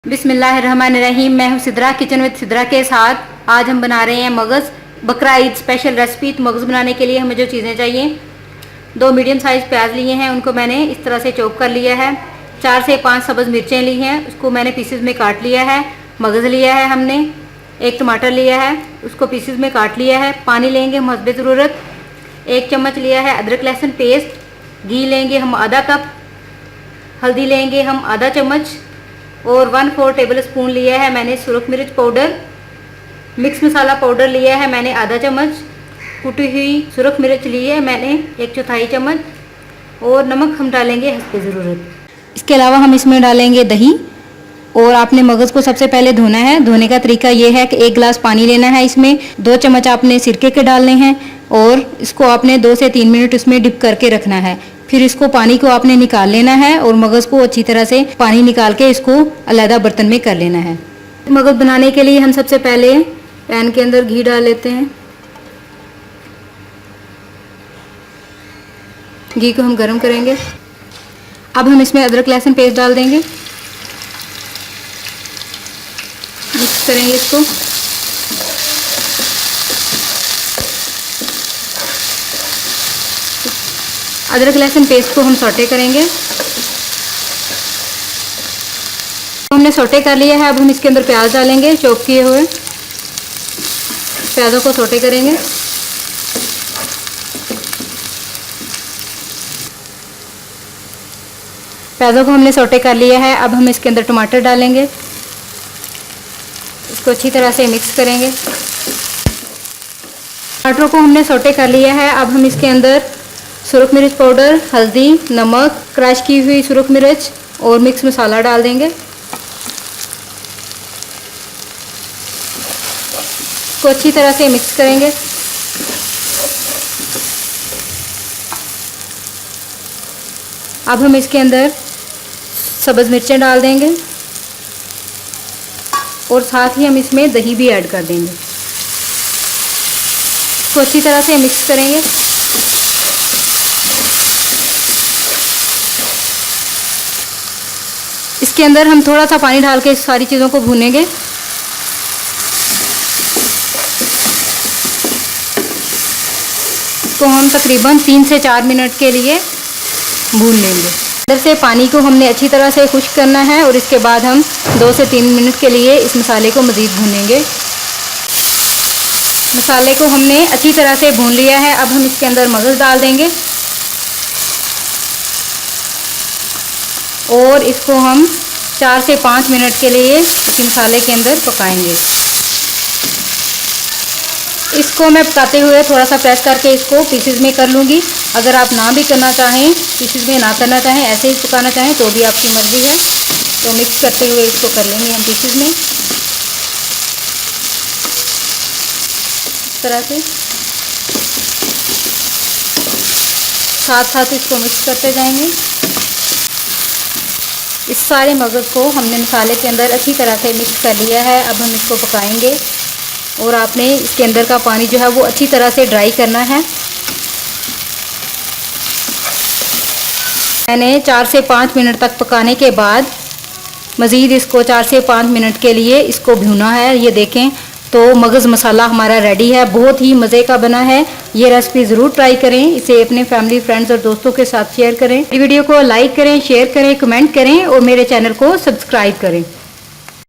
बिस्मिल्लाहिर्रहमानिर्रहीम। मैं हूं सिद्रा किचन विद सिद्रा के साथ। आज हम बना रहे हैं मगज़ बकरा ईद स्पेशल रेसिपी। तो मगज़ बनाने के लिए हमें जो चीज़ें चाहिए, 2 मीडियम साइज़ प्याज लिए हैं, उनको मैंने इस तरह से चॉप कर लिया है। 4 से 5 सब्ज़ मिर्चें ली हैं, उसको मैंने पीसेस में काट लिया है। मगज़ लिया है हमने, 1 टमाटर लिया है, उसको पीसेस में काट लिया है। पानी लेंगे हम हस्बे ज़रूरत। 1 चम्मच लिया है अदरक लहसुन पेस्ट। घी लेंगे हम आधा कप। हल्दी लेंगे हम आधा चम्मच और 1/4 टेबल स्पून लिया है मैंने सुरख मिर्च पाउडर। मिक्स मसाला पाउडर लिया है मैंने आधा चम्मच। कुटी हुई सुरख मिर्च ली है मैंने 1/4 चम्मच और नमक हम डालेंगे हस्बे ज़रूरत। इसके अलावा हम इसमें डालेंगे दही। और आपने मगज़ को सबसे पहले धोना है। धोने का तरीका ये है कि 1 गिलास पानी लेना है, इसमें 2 चम्मच आपने सिरके के डालने हैं और इसको आपने 2 से 3 मिनट उसमें डिप करके रखना है। फिर इसको पानी को आपने निकाल लेना है और मगज़ को अच्छी तरह से पानी निकाल के इसको अलग बर्तन में कर लेना है। मगज़ बनाने के लिए हम सबसे पहले पैन के अंदर घी डाल लेते हैं। घी को हम गर्म करेंगे। अब हम इसमें अदरक लहसुन पेस्ट डाल देंगे, मिक्स करेंगे इसको। अदरक लहसुन पेस्ट को हम सौटे करेंगे। हमने सौटे कर लिया है। अब हम इसके अंदर प्याज डालेंगे, चॉप किए हुए प्याजों को सौटे करेंगे। प्याजों को हमने सौटे कर लिया है। अब हम इसके अंदर टमाटर डालेंगे, इसको अच्छी तरह से मिक्स करेंगे। टमाटरों को हमने सौटे कर लिया है। अब हम इसके अंदर सुरख मिर्च पाउडर, हल्दी, नमक, क्रश की हुई सुरख मिर्च और मिक्स मसाला डाल देंगे। इसको अच्छी तरह से मिक्स करेंगे। अब हम इसके अंदर सब्ज़ मिर्चें डाल देंगे और साथ ही हम इसमें दही भी ऐड कर देंगे। इसको अच्छी तरह से मिक्स करेंगे। इसके अंदर हम थोड़ा सा पानी डाल के इस सारी चीज़ों को भूनेंगे। तो हम तकरीबन 3 से 4 मिनट के लिए भून लेंगे। अंदर से पानी को हमने अच्छी तरह से खुश्क करना है और इसके बाद हम 2 से 3 मिनट के लिए इस मसाले को मज़ीद भूनेंगे। मसाले को हमने अच्छी तरह से भून लिया है। अब हम इसके अंदर मगज़ डाल देंगे और इसको हम 4 से 5 मिनट के लिए इस मसाले के अंदर पकाएंगे। इसको मैं पकाते हुए थोड़ा सा प्रेस करके इसको पीसेस में कर लूँगी। अगर आप ना भी करना चाहें, पीसेस में ना करना चाहें, ऐसे ही पकाना चाहें तो भी आपकी मर्ज़ी है। तो मिक्स करते हुए इसको कर लेंगे हम पीसेस में इस तरह से। साथ साथ इसको मिक्स करते जाएंगे। इस सारे मगज़ को हमने मसाले के अंदर अच्छी तरह से मिक्स कर लिया है। अब हम इसको पकाएंगे और आपने इसके अंदर का पानी जो है वो अच्छी तरह से ड्राई करना है। मैंने 4 से 5 मिनट तक पकाने के बाद मज़ीद इसको 4 से 5 मिनट के लिए इसको भूना है। ये देखें तो मगज़ मसाला हमारा रेडी है। बहुत ही मज़े का बना है। ये रेसिपी ज़रूर ट्राई करें। इसे अपने फैमिली, फ्रेंड्स और दोस्तों के साथ शेयर करें। वीडियो को लाइक करें, शेयर करें, कमेंट करें और मेरे चैनल को सब्सक्राइब करें।